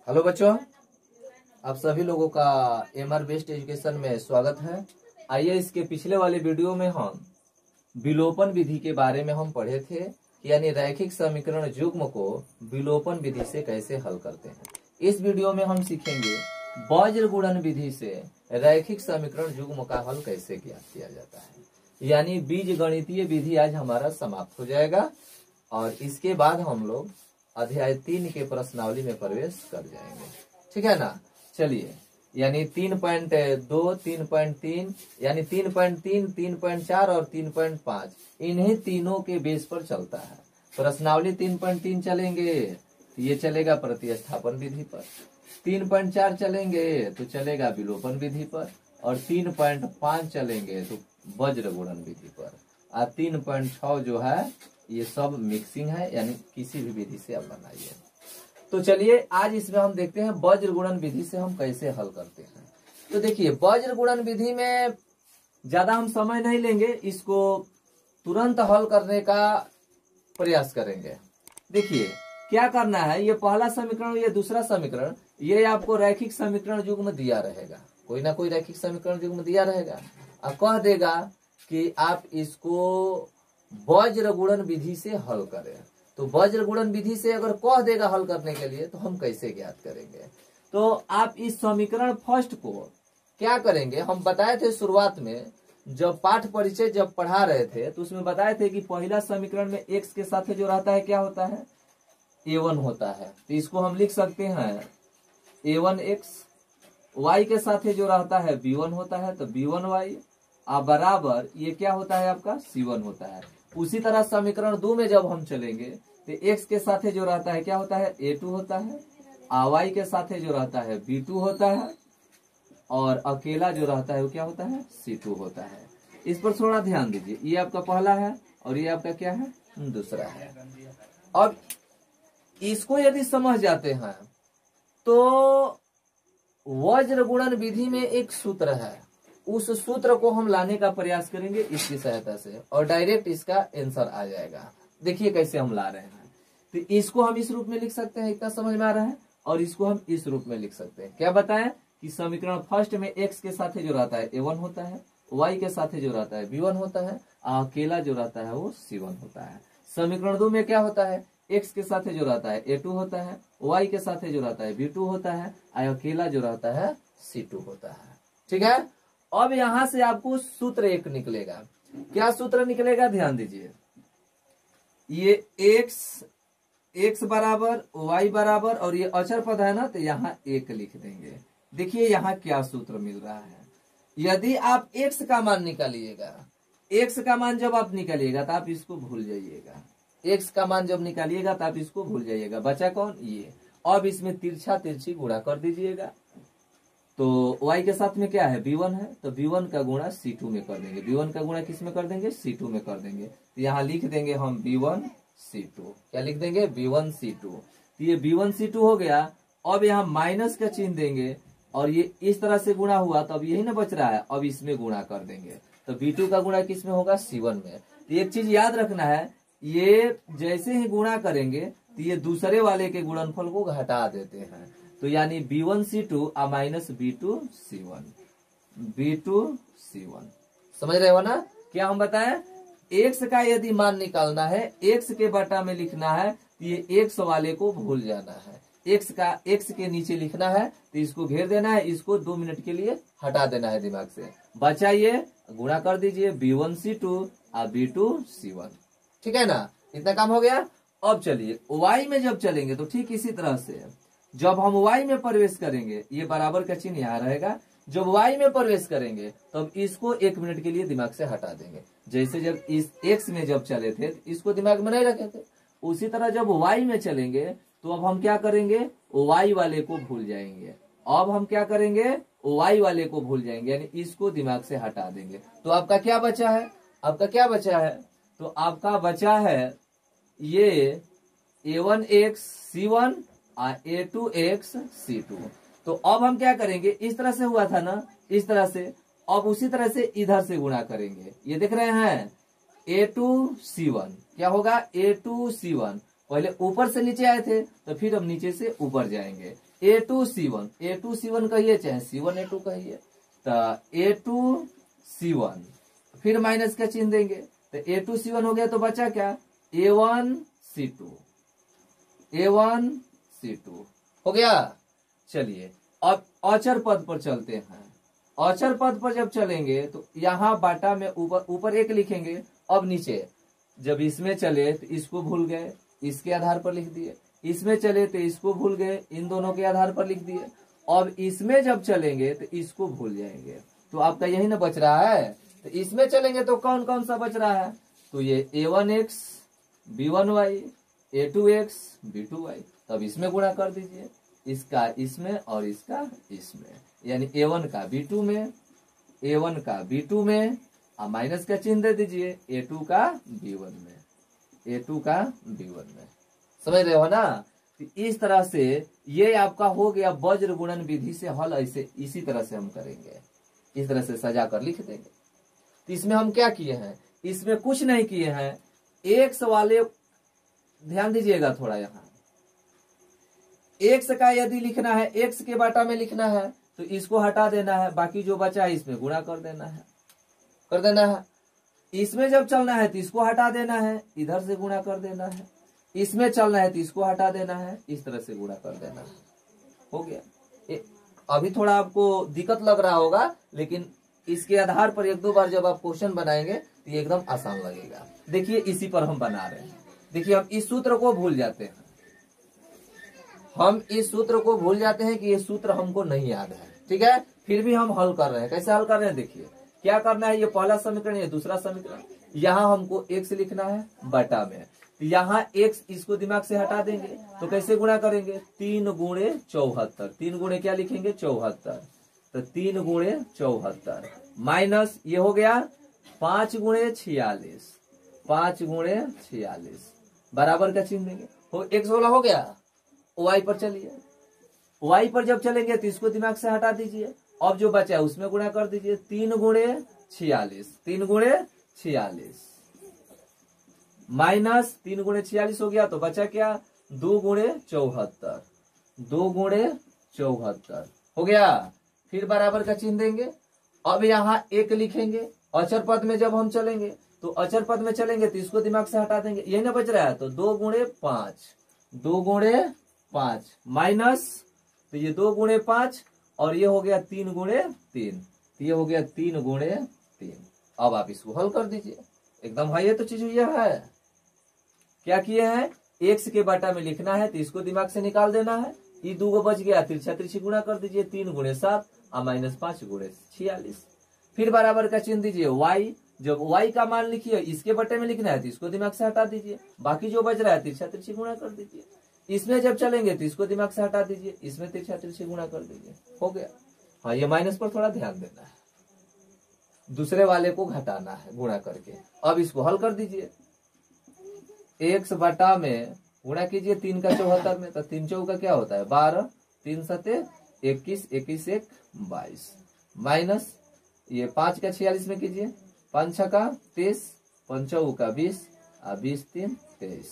Hello बच्चों, आप सभी लोगों का एमआर बेस्ट एजुकेशन में स्वागत है। आइए, इसके पिछले वाले वीडियो में हम विलोपन विधि के बारे में हम पढ़े थे, यानी रैखिक समीकरण युग्म को विलोपन विधि से कैसे हल करते हैं। इस वीडियो में हम सीखेंगे वज्र गुणन विधि से रैखिक समीकरण युग्म का हल कैसे ज्ञात किया जाता है, यानी बीज गणितीय विधि आज हमारा समाप्त हो जाएगा और इसके बाद हम लोग अध्याय 3 के प्रश्नावली में प्रवेश कर जाएंगे। ठीक है ना। चलिए, यानी 3.2, 3.3 यानी 3.3, 3.4 और 3.5 इन्हीं तीनों के बेस पर चलता है। प्रश्नावली 3.3 चलेंगे तो ये चलेगा प्रतिस्थापन विधि पर, 3.4 चलेंगे तो चलेगा विलोपन विधि पर, और 3.5 चलेंगे तो वज्र गुणन विधि पर, और 3.6 जो है ये सब मिक्सिंग है, यानी किसी भी विधि से आप बनाइए। तो चलिए, आज इसमें हम देखते हैं वज्र गुणन विधि से हम कैसे हल करते हैं। तो देखिए, वज्र गुणन विधि में ज्यादा हम समय नहीं लेंगे, इसको तुरंत हल करने का प्रयास करेंगे। देखिए क्या करना है, ये पहला समीकरण, ये दूसरा समीकरण, ये आपको रैखिक समीकरण युग्म दिया रहेगा, कोई ना कोई रैखिक समीकरण युग्म दिया रहेगा और कह देगा कि आप इसको वज्र गुणन विधि से हल करें। तो वज्र गुणन विधि से अगर कह देगा हल करने के लिए, तो हम कैसे ज्ञात करेंगे। तो आप इस समीकरण फर्स्ट को क्या करेंगे, हम बताए थे शुरुआत में जब पाठ परिचय जब पढ़ा रहे थे तो उसमें बताए थे कि पहला समीकरण में x के साथ जो रहता है क्या होता है, a1 होता है। तो इसको हम लिख सकते हैं a1x, y के साथ जो रहता है b1 होता है तो b1y, बराबर ये क्या होता है आपका c1 होता है। उसी तरह समीकरण 2 में जब हम चलेंगे तो x के साथ जो रहता है क्या होता है, a2 होता है, y के साथ जो रहता है b2 होता है, और अकेला जो रहता है वो क्या होता है, c2 होता है। इस पर थोड़ा ध्यान दीजिए, ये आपका पहला है और ये आपका क्या है, दूसरा है। अब इसको यदि समझ जाते हैं तो वज्र गुणन विधि में एक सूत्र है, उस सूत्र को हम लाने का प्रयास करेंगे इसकी सहायता से, और डायरेक्ट इसका आंसर आ जाएगा। देखिए कैसे हम ला रहे हैं। तो इसको हम इस रूप में लिख सकते हैं, इतना समझ में आ रहा है, और इसको हम इस रूप में लिख सकते हैं। क्या बताएं कि समीकरण फर्स्ट में x के साथ जो रहता है a1 होता है, y के साथ जो रहता है b1 होता है, अकेला जो रहता है वो c1 होता है। समीकरण 2 में क्या होता है, x के साथ जो रहता है a2 होता है, y के साथ जो रहता है b2 होता है, अकेला जो रहता है c2 होता है। ठीक है। अब यहां से आपको सूत्र एक निकलेगा। क्या सूत्र निकलेगा, ध्यान दीजिए। ये x बराबर y बराबर, और ये अचर पद है ना, तो यहाँ 1 लिख देंगे। देखिए यहाँ क्या सूत्र मिल रहा है। यदि आप x का मान निकालिएगा, x का मान जब आप निकालिएगा तो आप इसको भूल जाइएगा, x का मान जब निकालिएगा तो आप इसको भूल जाइएगा। बचा कौन, ये। अब इसमें तिरछा तिरछी गुणा कर दीजिएगा। तो y के साथ में क्या है, b1 है, तो b1 का गुणा c2 में कर देंगे। b1 का गुणा किस में कर देंगे, c2 में कर देंगे। तो यहाँ लिख देंगे हम b1 c2। क्या लिख देंगे, b1 c2। तो ये b1 c2 हो गया। अब यहाँ माइनस का चिन्ह देंगे, और ये इस तरह से गुणा हुआ, तो अब यही ना बच रहा है, अब इसमें गुणा कर देंगे। तो b2 का गुणा किस में होगा, c1 में। तो एक चीज याद रखना है, ये जैसे ही गुणा करेंगे तो ये दूसरे वाले के गुणनफल को घटा देते हैं। तो यानी b1 c2 minus b2 c1, b2 c1। समझ रहे हो ना। क्या हम बताएं, x का यदि मान निकालना है, x के बटा में लिखना है, तो ये x वाले को भूल जाना है। x के नीचे लिखना है, तो इसको घेर देना है, इसको 2 मिनट के लिए हटा देना है दिमाग से। बचा ये, गुणा कर दीजिए b1 c2 b2 c1। ठीक है ना, इतना काम हो गया। अब चलिए y में जब चलेंगे तो ठीक इसी तरह से जब हम y में प्रवेश करेंगे, ये बराबर का चिन्ह यहाँ रहेगा। जब y में प्रवेश करेंगे तब इसको 1 मिनट के लिए दिमाग से हटा देंगे। जैसे जब इस x में जब चले थे तो इसको दिमाग में नहीं रखे थे, उसी तरह जब y में चलेंगे तो अब हम क्या करेंगे, y वाले को भूल जाएंगे। अब हम क्या करेंगे, y वाले को भूल जाएंगे, यानी इसको दिमाग से हटा देंगे। तो आपका क्या बचा है, आपका क्या बचा है, तो आपका बचा है ये a1x c1 a2x c2। तो अब हम क्या करेंगे, इस तरह से हुआ था ना, इस तरह से, अब उसी तरह से इधर से गुणा करेंगे। ये देख रहे हैं a2c1, क्या होगा a2c1। पहले ऊपर से नीचे आए थे तो फिर हम नीचे से ऊपर जाएंगे। A2C1, A2C1 कहिए चाहे C1A2 कहिए, तो A2C1 फिर माइनस का चिन्ह देंगे तो A2C1 हो गया, तो बचा क्या A1C2, A1C2 हो गया। चलिए अब अचर पद पर चलते हैं। अचर पद पर जब चलेंगे तो यहाँ बाटा में ऊपर एक लिखेंगे, अब नीचे जब इसमें चले तो इसको भूल गए, इसके आधार पर लिख दिए, इसमें चले तो इसको भूल गए, इन दोनों के आधार पर लिख दिए। अब इसमें जब चलेंगे तो इसको भूल जाएंगे, तो आपका यही ना बच रहा है। तो इसमें चलेंगे तो कौन कौन सा बच रहा है, तो ये A1x B1y A2x B2y, तब इसमें गुणा कर दीजिए, इसका इसमें और इसका इसमें, यानी A1 का B2 में, A1 का B2 में, और माइनस का चिन्ह दे दीजिए A2 का B1 में, A2 का B1 में। समझ रहे हो ना। तो इस तरह से ये आपका हो गया वज्र गुणन विधि से हल। ऐसे इसी तरह से हम करेंगे, इस तरह से सजा कर लिख देंगे। तो इसमें हम क्या किए हैं, इसमें कुछ नहीं किए हैं। एक्स वाले ध्यान दीजिएगा थोड़ा, यहाँ एक्स का यदि लिखना है, एक्स के बाटा में लिखना है तो इसको हटा देना है, बाकी जो बचा है इसमें गुणा कर देना है, इसमें जब चलना है तो इसको हटा देना है, इधर से गुणा कर देना है, इसमें चलना है तो इसको हटा देना है, इस तरह से गुणा कर देना है। हो गया। अभी थोड़ा आपको दिक्कत लग रहा होगा, लेकिन इसके आधार पर एक दो बार जब आप क्वेश्चन बनाएंगे तो ये एकदम आसान लगेगा। देखिए इसी पर हम बना रहे हैं। देखिए हम इस सूत्र को भूल जाते हैं, कि ये सूत्र हमको नहीं याद है, ठीक है, फिर भी हम हल कर रहे हैं। कैसे हल कर रहे हैं, देखिए क्या करना है, ये पहला समीकरण, ये दूसरा समीकरण, यहाँ हमको x लिखना है बटा में, तो यहाँ x इसको दिमाग से हटा देंगे, तो कैसे गुणा करेंगे, 3 गुणे 74, 3 गुणे क्या लिखेंगे 74, तो 3 गुणे 74 माइनस ये हो गया 5 गुणे 46, 5 गुणे 46 बराबर का चिन्ह देंगे, हो x वाला हो गया। y पर चलिए, y पर जब चलेंगे तो इसको दिमाग से हटा दीजिए, अब जो बचा है उसमें गुणा कर दीजिए, 3 गुणे 46, 3 गुणे 46 माइनस 3 गुणे 46 हो गया, तो बचा क्या 2 गुणे 74, 2 गुणे 74 हो गया। फिर बराबर का चिन्ह देंगे, अब यहाँ एक लिखेंगे। अचर पद में जब हम चलेंगे तो अचर पद में चलेंगे तो इसको दिमाग से हटा देंगे, यही ना बच रहा है, तो 2 गुणे 5, 2 गुणे 5 माइनस, तो ये 2 गुणे 5 और ये हो गया 3 गुणे 3, तो ये हो गया 3 गुणे 3। अब आप इसको हल कर दीजिए, एकदम है, ये तो चीज यह है। क्या किए हैं, एक्स के बाटा में लिखना है तो इसको दिमाग से निकाल देना है, ये 2 बच गया, तिरछा तिरछी गुणा कर दीजिए, 3 गुणे 7 और माइनस 5 गुणे 46। फिर बराबर का चिन्ह दीजिए y, जब y का मान लिखिए इसके बटे में लिखना है तो इसको दिमाग से हटा दीजिए, बाकी जो बच रहा है तिरछा तिरछी गुणा कर दीजिए, इसमें जब चलेंगे तो इसको दिमाग से हटा दीजिए, इसमें तिरछा तिरछी गुणा कर दीजिए, हो गया। हाँ, ये माइनस पर थोड़ा ध्यान देना है, दूसरे वाले को घटाना है गुणा करके। अब इसको हल कर दीजिए, x बटा में गुणा कीजिए 3 का 74 में, तो 3 चौका क्या होता है 12, 3 सते 21, 21 1 22 माइनस ये 5 का 46 में कीजिए, 5 छका 23, 5 चौका 20 और 20 3 23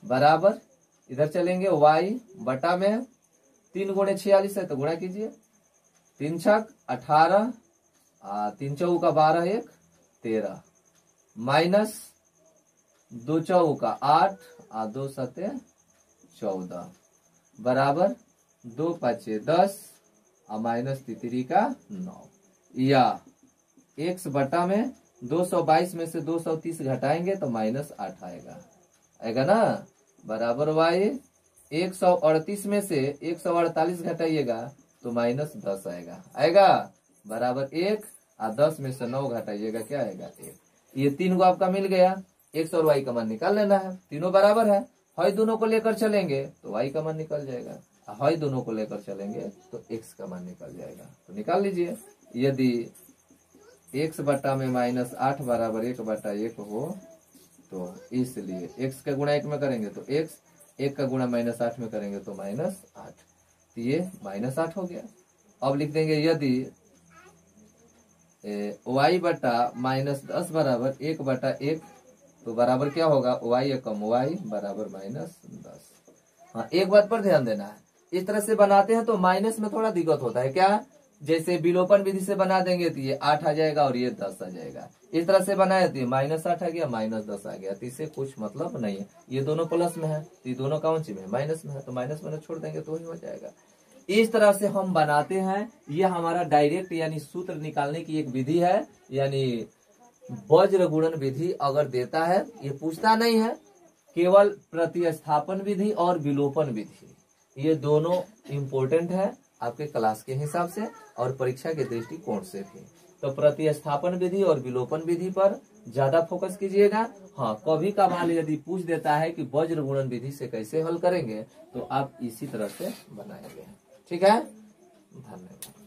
बराबर, इधर चलेंगे y बटा में 3 गुणे 46 है तो गुणा कीजिए, 3 छक 18, 3 चौका 12 1 13 माइनस 2 चौका 8 और 2 सते 14 बराबर 2 5 10 और माइनस 3 का 9, या x बटा में 222 में से 230 घटाएंगे तो माइनस 8 आएगा ना, बराबर y 138 में से 148 घटाइएगा तो माइनस 10 आएगा बराबर 1 और 10 में से 9 घटाइएगा क्या आएगा 1। ये 3 को आपका मिल गया, x और y का मान निकाल लेना है, तीनों बराबर है, हई दोनों को लेकर चलेंगे तो y का मान निकल जाएगा, हई दोनों को लेकर चलेंगे तो x का मान निकल जाएगा। तो निकाल लीजिए, यदि x बटा में माइनस 8 बराबर 1 बटा 1 हो तो इसलिए x का गुणा 1 में करेंगे तो x, 1 का गुणा माइनस 8 में करेंगे तो माइनस 8, तो ये माइनस 8 हो गया। अब लिख देंगे यदि y बटा माइनस 10 बराबर 1 बटा 1 तो बराबर क्या होगा y कम y बराबर माइनस 10। हाँ, एक बात पर ध्यान देना है, इस तरह से बनाते हैं तो माइनस में थोड़ा दिक्कत होता है। क्या, जैसे विलोपन विधि से बना देंगे तो ये 8 आ जाएगा और ये 10 आ जाएगा। इस तरह से बनाए तो ये -8 आ गया, -10 आ गया, तो इससे कुछ मतलब नहीं है। ये दोनों प्लस में है तो ये दोनों कौन सी में, माइनस में है, तो माइनस में छोड़ देंगे तो ही हो जाएगा। इस तरह से हम बनाते हैं। ये हमारा डायरेक्ट यानी सूत्र निकालने की एक विधि है, यानी वज्र गुणन विधि अगर देता है, ये पूछता नहीं है, केवल प्रतिस्थापन विधि और विलोपन विधि, ये दोनों इम्पोर्टेंट है आपके क्लास के हिसाब से और परीक्षा के दृष्टिकोण से भी। तो प्रतिस्थापन विधि और विलोपन विधि पर ज्यादा फोकस कीजिएगा। हाँ, कभी कभार यदि पूछ देता है कि वज्र गुणन विधि से कैसे हल करेंगे तो आप इसी तरह से बनाएंगे। ठीक है, धन्यवाद।